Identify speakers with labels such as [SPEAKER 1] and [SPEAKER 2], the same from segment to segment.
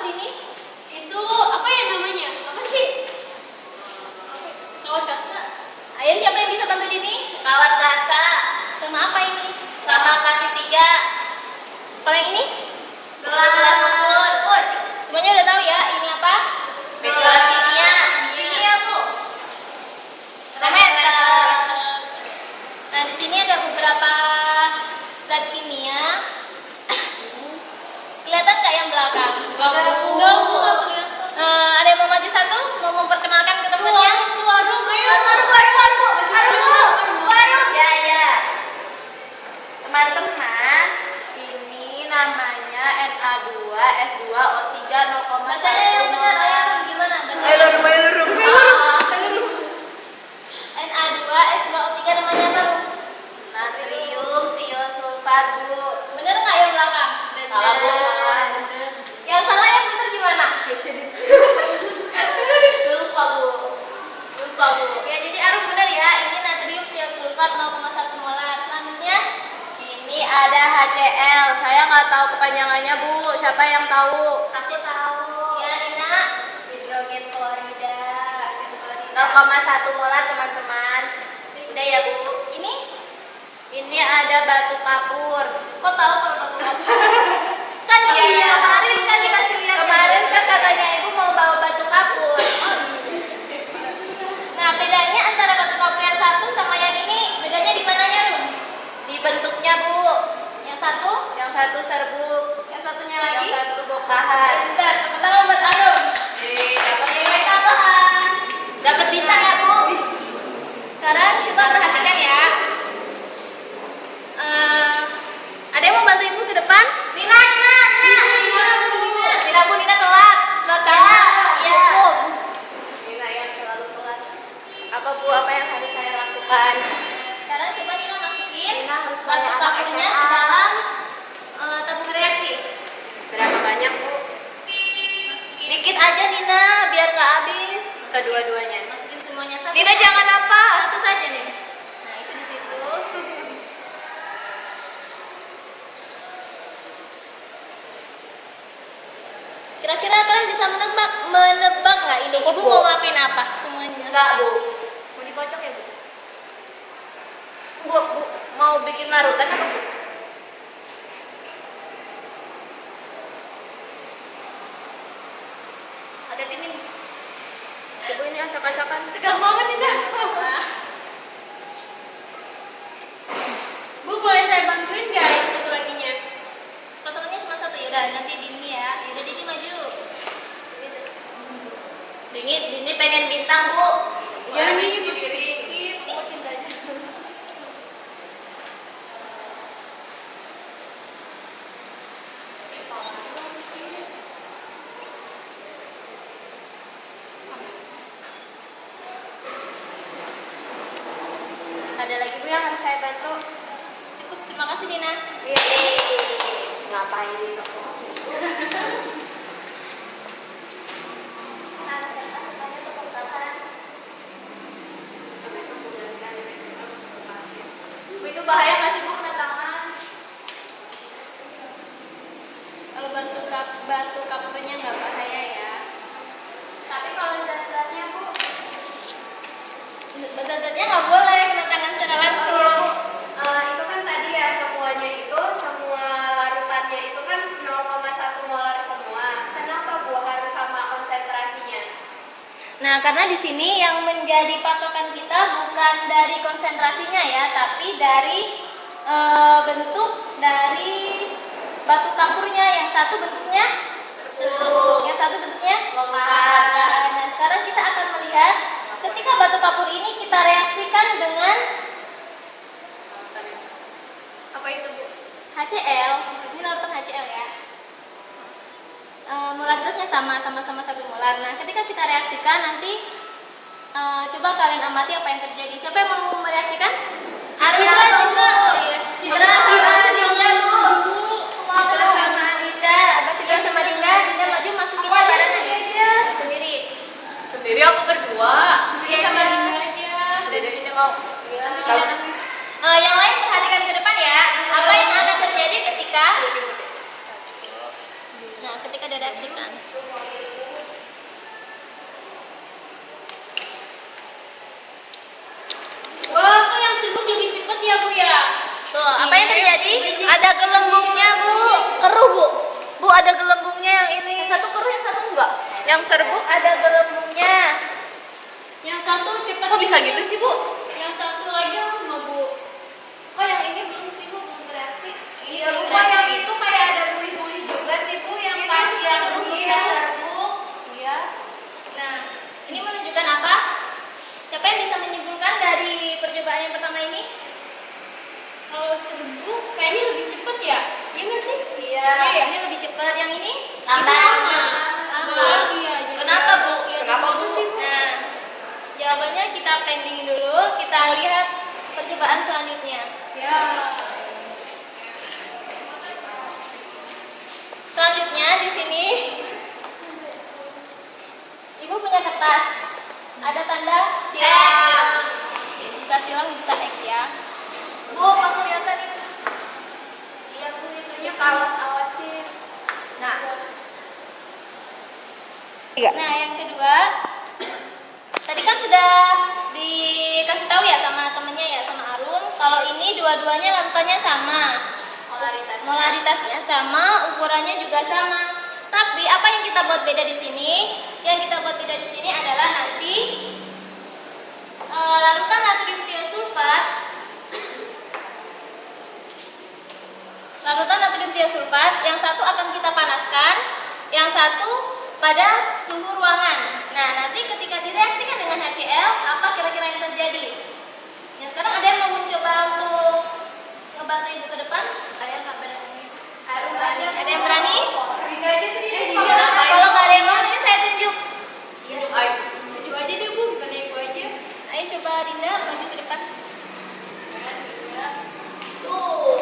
[SPEAKER 1] Dini? Itu apa ya namanya? Apa sih? Kawat kasa. Ayo siapa yang bisa bantu Dini?
[SPEAKER 2] Kawat kasa.
[SPEAKER 1] Sama apa ini?
[SPEAKER 2] Sama kaki 3.
[SPEAKER 1] Kalau yang ini?
[SPEAKER 2] Gelas ukur.
[SPEAKER 1] Semuanya udah tahu ya, ini apa?
[SPEAKER 2] Gelas kimia. Kimia, Bu. Termometer.
[SPEAKER 1] Nah, di sini ada beberapa zat kimia. Kelihatan nggak yang belakang? Nggak kelihatan. Ada yang mau maju satu? Mau memperkenalkan ke temannya?
[SPEAKER 2] Ya. Teman-teman, ini namanya Na2S2O3 0,1.
[SPEAKER 1] Bacanya yang benar, Arum. Gimana bacanya? Na2S2O3 namanya apa, Rum?
[SPEAKER 2] Natrium tiosulfat, Bu.
[SPEAKER 1] Bener nggak yang belakang?
[SPEAKER 2] Salah, Bu.
[SPEAKER 1] Yang salah yang bener gimana?
[SPEAKER 2] Lupa, Bu.
[SPEAKER 1] Ya, jadi Arum bener ya. Ini natrium tiosulfat 0,1 molar. Selanjutnya,
[SPEAKER 2] Ini ada HCl. Saya nggak tahu kepanjangannya, Bu. Siapa yang tahu?
[SPEAKER 1] aku tahu. Ya, Nina.
[SPEAKER 2] Hidrogen klorida. 0,1 molar, teman-teman. Udah ya, Bu. Ini ada batu kapur.
[SPEAKER 1] Kok tahu kalau batu kapur? Kan
[SPEAKER 2] Iya.
[SPEAKER 1] kemarin kan dikasih lihat.
[SPEAKER 2] Kemarin kan katanya Ibu mau bawa batu kapur.
[SPEAKER 1] Oh, iya. Nah, bedanya antara batu kapur yang satu sama yang ini, bedanya di mananya, Rum?
[SPEAKER 2] Di bentuknya, Bu.
[SPEAKER 1] Yang satu,
[SPEAKER 2] Yang satu serbuk,
[SPEAKER 1] yang satunya lagi.
[SPEAKER 2] yang satu bongkahan.
[SPEAKER 1] Bentar, tepuk tangan buat Arum.
[SPEAKER 2] Dapat nilai tambahan. Dapat bintang ya, Bu.
[SPEAKER 1] Sekarang coba perhatikan ya. Ada yang mau bantu Ibu ke depan?
[SPEAKER 2] Nina.
[SPEAKER 1] Tidak, Bu, Nina telat.
[SPEAKER 2] Iya.
[SPEAKER 1] Hukum.
[SPEAKER 2] Nina yang selalu telat. Apa, Bu? Apa yang harus saya lakukan?
[SPEAKER 1] Sekarang coba Nina masukin
[SPEAKER 2] Nina harus
[SPEAKER 1] batu
[SPEAKER 2] banyak anak
[SPEAKER 1] kapurnya
[SPEAKER 2] SMA.
[SPEAKER 1] ke dalam tabung reaksi.
[SPEAKER 2] Berapa banyak, Bu?
[SPEAKER 1] Masukin.
[SPEAKER 2] Dikit aja, Nina, biar nggak habis. Kedua-duanya.
[SPEAKER 1] Masukin semuanya satu.
[SPEAKER 2] Nina jangan apa?
[SPEAKER 1] Satu saja nih. Nah, itu di situ. Kira-kira kalian bisa menebak nggak ini? Ibu mau ngelakuin apa semuanya?
[SPEAKER 2] Enggak, Bu. Mau dikocok ya, Bu? Bu, mau bikin larutan apa, Bu? Hati-hati nih. Ibu ini acak-acakan.
[SPEAKER 1] Tegang banget ini. Bu, boleh saya bantuin nggak yang satu laginya? Spatulanya cuma satu ya udah, nanti Dini ya. Udah Dini maju.
[SPEAKER 2] Dini pengen bintang, Bu.
[SPEAKER 1] Ya nih, sedikit. Aku cintanya.
[SPEAKER 2] Ada lagi, Bu, yang harus saya bantu?
[SPEAKER 1] Cukup, terima kasih Dina.
[SPEAKER 2] Ngapain itu? Itu bahaya nggak sih, Bu, kena tangan?
[SPEAKER 1] Kalau batu kapurnya nggak bahaya ya.
[SPEAKER 2] Tapi kalau zat-zatnya, Bu,
[SPEAKER 1] Zat-zatnya nggak boleh kena tangan secara langsung.
[SPEAKER 2] itu kan tadi ya semuanya itu, semua larutannya itu kan 0,1 molar semua. Kenapa, Bu, harus sama konsentrasinya?
[SPEAKER 1] Nah, karena di sini yang menjadi patokan kita bukan dari konsentrasinya ya, tapi dari bentuk dari batu kapurnya. Yang satu bentuknya serbuk, yang satu bentuknya bongkahan. Nah, sekarang kita akan melihat ketika batu kapur ini kita reaksikan dengan
[SPEAKER 2] Apa itu, Bu?
[SPEAKER 1] HCl. Ini larutan HCl ya. Molaritasnya sama-sama 1 molar. Nah, ketika kita reaksikan nanti coba kalian amati apa yang terjadi. Siapa yang mau mereaksikan? Citra.
[SPEAKER 2] Citra sama Anita.
[SPEAKER 1] Citra sama Dinda. Dinda maju masukinnya barengan ya. Sendiri
[SPEAKER 2] aku berdua.
[SPEAKER 1] Dinda sama Dinda aja.
[SPEAKER 2] Udah mau.
[SPEAKER 1] Yang lain perhatikan ke depan ya. Apa yang akan terjadi ketika ketika direaksikan.
[SPEAKER 2] Wah, kok yang serbuk lebih cepat ya Bu ya?
[SPEAKER 1] Tuh, apa yang terjadi?
[SPEAKER 3] Ada gelembungnya, Bu.
[SPEAKER 1] Keruh, Bu.
[SPEAKER 3] Bu, ada gelembungnya yang ini.
[SPEAKER 1] Yang satu keruh, yang satu enggak.
[SPEAKER 3] Yang serbuk ada gelembungnya.
[SPEAKER 2] Yang satu cepat
[SPEAKER 3] Kok bisa gitu sih, Bu?
[SPEAKER 2] Yang satu lagi lama Bu.
[SPEAKER 3] Kok yang ini belum sih, Bu? Belum bereaksi.
[SPEAKER 2] Iya, lupa yang itu kayak ada buih-buih juga sih Bu, yang pas yang kita serbuk.
[SPEAKER 3] Iya.
[SPEAKER 1] Nah, ini menunjukkan apa? Siapa yang bisa menyimpulkan dari percobaan yang pertama ini?
[SPEAKER 2] Kalau serbuk kayaknya lebih cepat ya? Iya nggak sih?
[SPEAKER 1] Iya, ini lebih cepat. Yang ini?
[SPEAKER 3] Lambat.
[SPEAKER 2] Lambat. Iya.
[SPEAKER 3] Kenapa, Bu?
[SPEAKER 2] Iya,
[SPEAKER 3] Kenapa, Bu sih, Bu?
[SPEAKER 1] Nah, jawabannya kita pending dulu. Kita lihat percobaan selanjutnya.
[SPEAKER 2] Ya.
[SPEAKER 1] Selanjutnya di sini, Ibu punya kertas. Ada tanda silang. Bisa silang, bisa X ya.
[SPEAKER 2] Bu, pas kelihatan itu. Iya Bu, itunya awas-awasin.
[SPEAKER 1] Nah, yang kedua, tadi kan sudah dikasih tahu ya sama temennya ya, sama Arun, kalau ini dua-duanya larutannya sama, molaritasnya sama, ukurannya juga sama. Tapi apa yang kita buat beda di sini? Yang kita buat beda di sini adalah nanti larutan natrium tiosulfat. Larutan natrium tiosulfat yang satu akan kita panaskan, yang satu pada suhu ruangan. Nah, nanti ketika direaksikan dengan HCl, apa kira-kira yang terjadi? Nah, sekarang ada yang mau mencoba untuk ngebantu Ibu ke depan? Saya nggak berani.
[SPEAKER 2] Arun aja.
[SPEAKER 1] Ada yang berani?
[SPEAKER 2] Rina aja tuh dia.
[SPEAKER 1] Kalau nggak ada yang mau, nanti saya tunjuk.
[SPEAKER 2] Tunjuk aja deh Bu, bukan Ibu aja.
[SPEAKER 1] Ayo coba Dinda maju ke depan.
[SPEAKER 2] Tuh.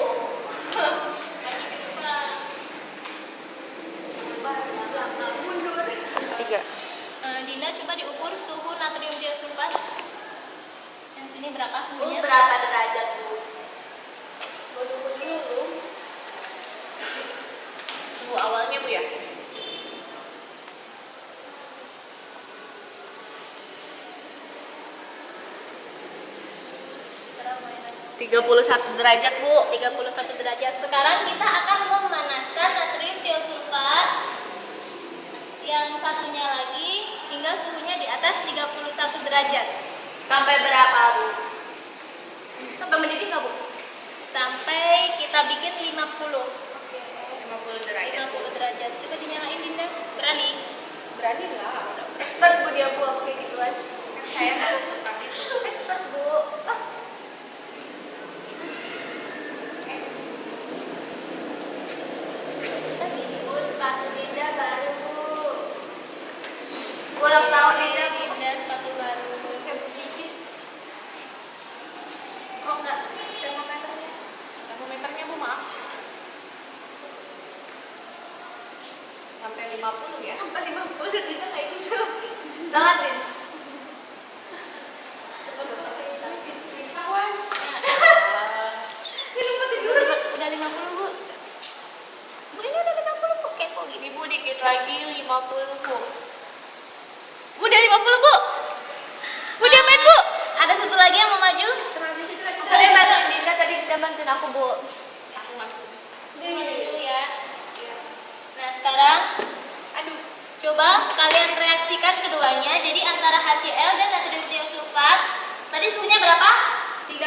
[SPEAKER 1] Maju ke depan.
[SPEAKER 3] 3.
[SPEAKER 1] Dinda coba diukur suhu natrium tiosulfat. Yang sini berapa suhunya?
[SPEAKER 3] Berapa derajat, Bu? Suhu awalnya, Bu ya?
[SPEAKER 1] Sekarang mau yang tadi.
[SPEAKER 3] 31 derajat, Bu.
[SPEAKER 1] 31 derajat. Sekarang kita akan memanaskan natrium tiosulfat yang satunya lagi hingga suhunya di atas 31 derajat.
[SPEAKER 3] Sampai berapa, Bu?
[SPEAKER 1] Sampai mendidih nggak, Bu? Sampai kita bikin 50.
[SPEAKER 3] 50 derajat.
[SPEAKER 1] 50 derajat. Coba dinyalain, Dinda. Berani?
[SPEAKER 3] Berani lah.
[SPEAKER 1] Expert Bu dia, Bu, aku kayak gituan.
[SPEAKER 3] Saya nggak tentang itu.
[SPEAKER 1] Expert, Bu.
[SPEAKER 2] Tadi Bu, sepatu Dinda baru Bu.
[SPEAKER 1] Ulang tahun Dinda, sepatu baru.
[SPEAKER 2] Kayak Bu Cici.
[SPEAKER 1] Oh, enggak. Termometernya.
[SPEAKER 3] Termometernya, Bu, maaf. Sampai 50 ya?
[SPEAKER 2] Sampai 50 Dinda kayak gitu.
[SPEAKER 1] Banget, Din.
[SPEAKER 2] Cepet banget.
[SPEAKER 1] Ini lupa tidur. Udah 50, Bu. Bu, ini udah 50, Bu. Kepo gini.
[SPEAKER 3] Ini, Bu, dikit lagi 50, Bu. Bu, udah 50, Bu. Bu, dia main, Bu.
[SPEAKER 1] Ada satu lagi yang mau maju?
[SPEAKER 2] Saya bantuin Dinda tadi Dinda bantuin aku Bu.
[SPEAKER 3] Aku masuk.
[SPEAKER 1] Dulu ya. Nah, sekarang
[SPEAKER 3] Aduh.
[SPEAKER 1] coba kalian reaksikan keduanya. Jadi antara HCl dan natrium tiosulfat. Tadi suhunya berapa?
[SPEAKER 3] 31.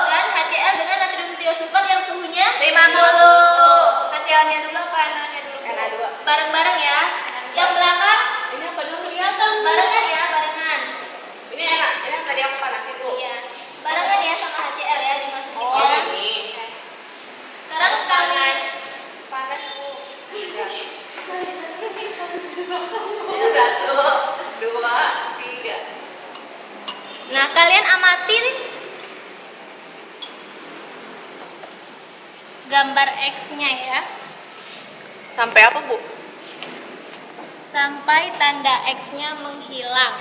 [SPEAKER 1] Dan HCl dengan natrium tiosulfat yang suhunya
[SPEAKER 3] 50.
[SPEAKER 2] HCl-nya dulu apa NaOH-nya dulu?
[SPEAKER 3] NA2.
[SPEAKER 1] bareng-bareng ya. Yang belakang
[SPEAKER 3] Ini apa dulu?
[SPEAKER 1] kelihatan barengan ya, barengan.
[SPEAKER 3] Ini enak. Ini yang tadi aku panasin, Bu.
[SPEAKER 1] Iya. Barengan ya sama HCl ya dimasukin
[SPEAKER 3] Oh,
[SPEAKER 1] ya.
[SPEAKER 3] ini.
[SPEAKER 1] Sekarang kalian
[SPEAKER 3] Panas, Bu. Satu, dua, tiga.
[SPEAKER 1] Nah, kalian amatin gambar X-nya ya.
[SPEAKER 3] Sampai apa, Bu?
[SPEAKER 1] Sampai tanda X-nya menghilang.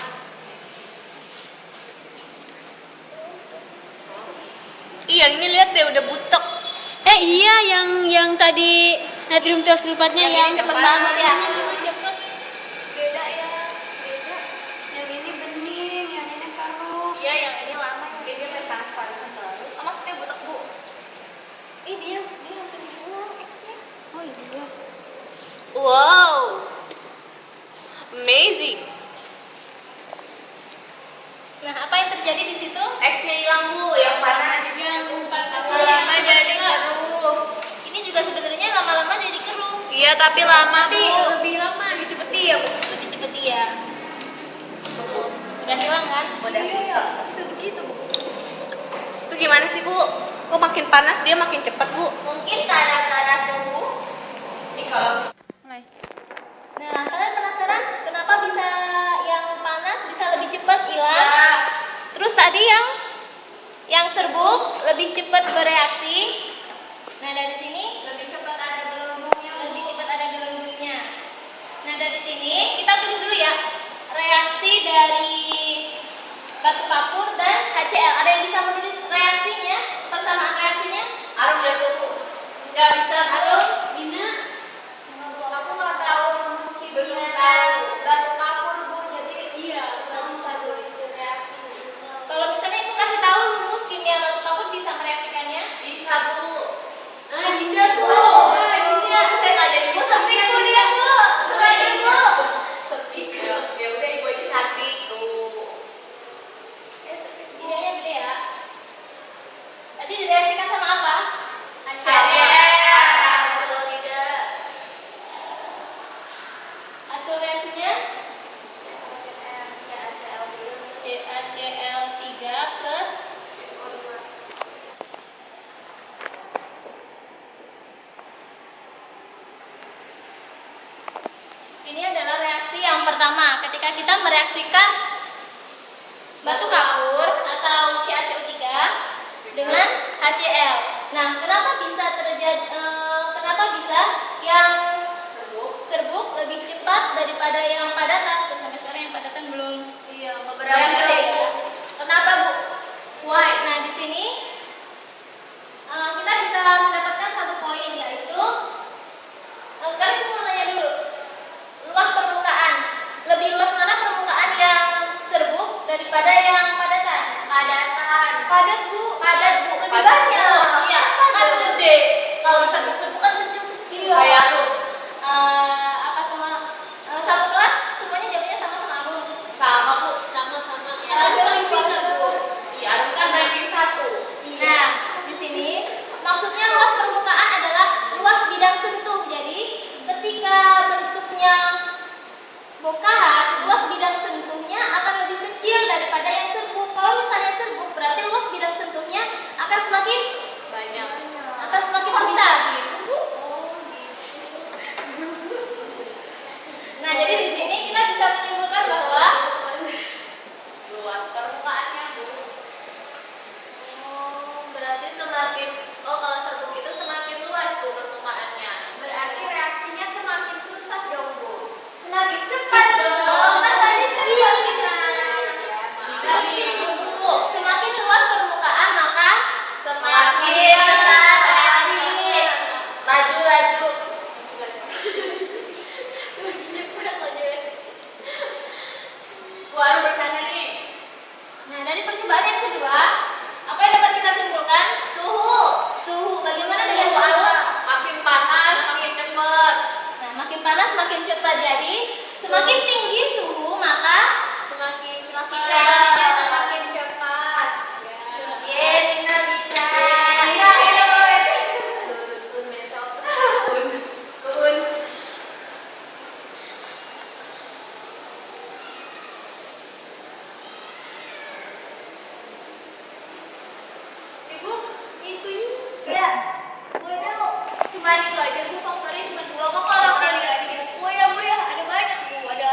[SPEAKER 3] Iya, ini lihat deh udah butek.
[SPEAKER 1] Iya, yang tadi natrium triosulfatnya yang
[SPEAKER 3] cepet
[SPEAKER 1] cepet
[SPEAKER 3] banget ya.
[SPEAKER 1] cepet.
[SPEAKER 2] Beda ya, beda. Yang ini bening, yang ini keruh.
[SPEAKER 3] Iya, yang ini lama, yang ini main panas-panasan terus. Oh, maksudnya butek, Bu. Dia hampir hilang X-nya.
[SPEAKER 1] Oh iya.
[SPEAKER 3] Wow. Amazing.
[SPEAKER 1] Nah, apa yang terjadi di situ?
[SPEAKER 3] X-nya hilang, Bu, yang panas.
[SPEAKER 2] Lama-lama jadi keruh.
[SPEAKER 1] Ini juga sebenarnya lama-lama jadi keruh.
[SPEAKER 3] Iya, tapi lama, Bu.
[SPEAKER 2] Lebih lama, lebih cepet dia, Bu.
[SPEAKER 1] Lebih cepet dia. Tuh, udah hilang kan?
[SPEAKER 3] Udah.
[SPEAKER 2] Iya, bisa begitu, Bu.
[SPEAKER 3] Itu gimana sih, Bu? Kok makin panas dia makin cepat, Bu?
[SPEAKER 2] Mungkin gara-gara suhu.
[SPEAKER 1] Mulai. Nah, kalian penasaran kenapa bisa yang panas bisa lebih cepat hilang?
[SPEAKER 2] Ya.
[SPEAKER 1] Terus tadi yang serbuk lebih cepat bereaksi. Nah, dari sini
[SPEAKER 2] Lebih cepat ada gelembungnya.
[SPEAKER 1] lebih cepat ada gelembungnya. Nah, dari sini kita tulis dulu ya reaksi dari batu kapur dan HCl. Ada yang bisa menulis reaksinya, persamaan reaksinya?
[SPEAKER 3] Arum jatuh, Bu. Nggak bisa, Bu.
[SPEAKER 1] Arum, Dina.
[SPEAKER 2] Aku nggak tahu rumus kimia
[SPEAKER 3] Belum
[SPEAKER 2] dan
[SPEAKER 3] tahu.
[SPEAKER 2] batu kapur, Bu. Jadi iya, bisa tulis reaksinya.
[SPEAKER 1] Kalau misalnya ibu kasih tahu rumus kimia batu kapur bisa mereaksikannya?
[SPEAKER 3] Bisa, Bu.
[SPEAKER 2] Nah, Dinda tuh.
[SPEAKER 3] Oh,
[SPEAKER 2] Dinda.
[SPEAKER 3] saya nggak jadi
[SPEAKER 2] Bu, sepi, Bu, dia, Bu. Sepi, Bu.
[SPEAKER 3] sepi. Ya udah, Ibu ini cantik tuh.
[SPEAKER 1] Ininya gede ya. Tadi direaksikan sama apa?
[SPEAKER 3] Betul tidak?
[SPEAKER 1] Hasil reaksinya CaCl3 plus ini adalah reaksi yang pertama ketika kita mereaksikan batu kapur atau CaCO3 dengan HCl. Nah, kenapa bisa yang serbuk lebih cepat daripada yang padatan? Tuh, sampai sekarang yang padatan belum.
[SPEAKER 2] Iya, beberapa detik.
[SPEAKER 1] Kenapa, Bu?
[SPEAKER 2] Why?
[SPEAKER 1] Nah, di sini kita bisa mendapatkan satu poin, yaitu sekarang kita mau tanya dulu luas permukaan. Lebih luas mana permukaan yang serbuk daripada yang padatan?
[SPEAKER 2] Padatan.
[SPEAKER 1] Padat, Bu. Padat, Bu. Lebih
[SPEAKER 3] Padat,
[SPEAKER 1] banyak.
[SPEAKER 3] Bu. Iya, kan gede.
[SPEAKER 1] Kalau serbuk-serbuk kan kecil-kecil.
[SPEAKER 3] Kayak lu.
[SPEAKER 1] Apa semua satu kelas semuanya jawabnya sama Arum.
[SPEAKER 3] Sama, Bu.
[SPEAKER 1] Sama-sama.
[SPEAKER 2] Ada
[SPEAKER 1] Arum
[SPEAKER 2] lagi,
[SPEAKER 1] juga, Bu.
[SPEAKER 3] Iya, Arum kan ranking 1.
[SPEAKER 1] Nah, di sini maksudnya luas permukaan adalah luas bidang sentuh. Jadi, ketika bentuknya bongkahan, luas bidang sentuhnya akan lebih kecil daripada yang serbuk. Kalau misalnya serbuk, berarti luas bidang sentuhnya akan semakin
[SPEAKER 3] Banyak.
[SPEAKER 1] besar. Nah, jadi di sini kita bisa menyimpulkan bahwa
[SPEAKER 3] Luas permukaannya, Bu.
[SPEAKER 1] berarti kalau serbuk itu semakin luas tuh permukaannya.
[SPEAKER 2] Berarti reaksinya semakin susah dong, Bu.
[SPEAKER 1] Semakin cepat dong. Kan tadi
[SPEAKER 2] Iya,
[SPEAKER 1] Tapi Bu, semakin luas permukaan maka
[SPEAKER 3] Semakin
[SPEAKER 1] cepat
[SPEAKER 3] reaksi.
[SPEAKER 1] Laju.
[SPEAKER 2] Semakin cepat aja.
[SPEAKER 3] Bu, Arum bertanya nih.
[SPEAKER 1] Nah, dari percobaan yang kedua, apa yang dapat kita simpulkan? Suhu. Bagaimana dengan suhu?
[SPEAKER 3] Makin panas, makin cepat.
[SPEAKER 1] Nah, makin panas makin cepat. Jadi, semakin tinggi suhu maka
[SPEAKER 3] Semakin
[SPEAKER 2] Reaksinya semakin cepat.
[SPEAKER 3] Ye, Dina bisa.
[SPEAKER 2] Lulus besok.
[SPEAKER 3] Kun.
[SPEAKER 1] sibuk itu
[SPEAKER 2] Ya. Pokoknya cuma itu aja, Bu. Faktornya cuma 2 kok kalau kalian lihat di sini. Oh ya, Bu, ya ada banyak, Bu. Ada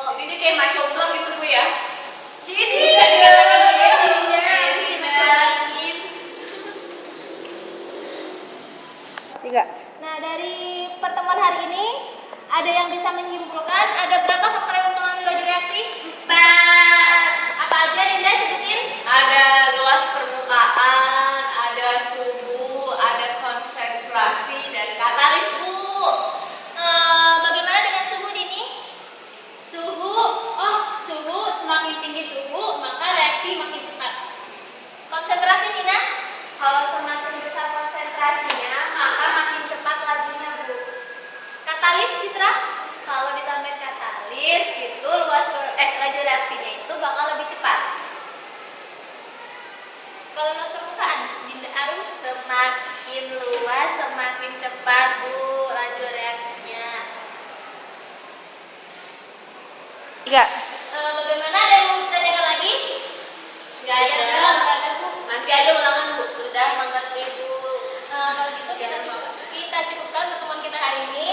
[SPEAKER 3] Jadi dia kayak macoblok gitu Bu ya.
[SPEAKER 2] Jadi
[SPEAKER 3] Bisa dikatakan
[SPEAKER 1] Tiga. Nah, dari pertemuan hari ini ada yang bisa menyimpulkan ada berapa faktor yang mempengaruhi laju reaksi?
[SPEAKER 2] 4.
[SPEAKER 1] Apa aja Dinda sebutin?
[SPEAKER 3] ada luas permukaan, ada suhu, ada konsentrasi dan katalis Bu.
[SPEAKER 1] Bagaimana dengan suhu Dini? Suhu semakin tinggi suhu maka reaksi makin cepat. Konsentrasi Nina?
[SPEAKER 2] Kalau semakin besar konsentrasinya, maka makin cepat lajunya, Bu.
[SPEAKER 1] Katalis Citra?
[SPEAKER 2] Kalau ditambahin katalis, itu laju reaksinya itu bakal lebih cepat.
[SPEAKER 1] Kalau luas permukaan Dinda Arus?
[SPEAKER 2] Semakin luas, semakin cepat, Bu, laju reaksinya.
[SPEAKER 1] Tiga. Bagaimana, ada yang mau ditanyakan lagi?
[SPEAKER 2] Nggak ada.
[SPEAKER 1] Nggak ada Bu.
[SPEAKER 2] Nanti ada ulangan, Bu. Sudah mengerti, Bu.
[SPEAKER 1] Kalau gitu kita cukupkan pertemuan kita hari ini.